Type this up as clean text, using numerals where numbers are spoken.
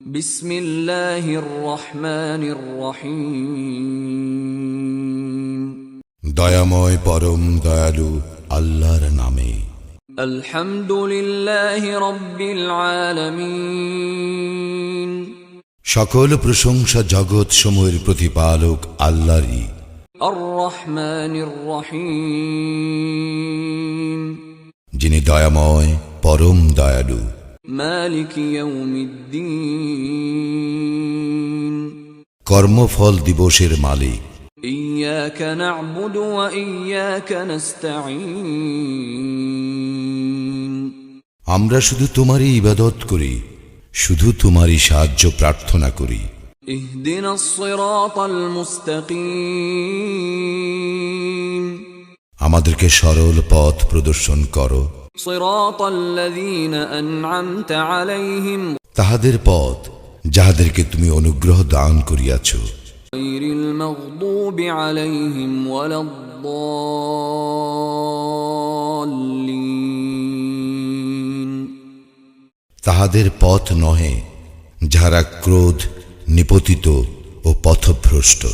বিসমিল্লাহির রহমানির রহিম। দয়াময় পরম দয়ালু আল্লাহর নামে। আলহামদুলিল্লাহি রাব্বিল আলামিন। সকল প্রশংসা জগৎ সমূহের প্রতিপালক আল্লাহরই। আর রহমানির রহিম। যিনি দয়াময় পরম দয়ালু। মালিক ইয়াউমিদ্দিন। কর্মফল দিবসের মালিক। ইয়্যাকা না'বুদু ওয়া ইয়্যাকা নাস্তাঈন। আমরা শুধু তোমারই ইবাদত করি, শুধু তোমারই সাহায্য প্রার্থনা করি। ইহদিনাস সিরাতাল মুস্তাকিম। আমাদেরকে সরল পথ প্রদর্শন করো। সিরাতাল্লাযীনা আন'আমতা আলাইহিম তাহাদের পথ যাহাদেরকে তুমি অনুগ্রহ দান করিয়াছ। গায়রিল মাগদুবি আলাইহিম ওয়ালাদ-দাল্লিন। তাহাদের পথ নহে যাহারা ক্রোধ নিপতিত ও পথভ্রষ্ট।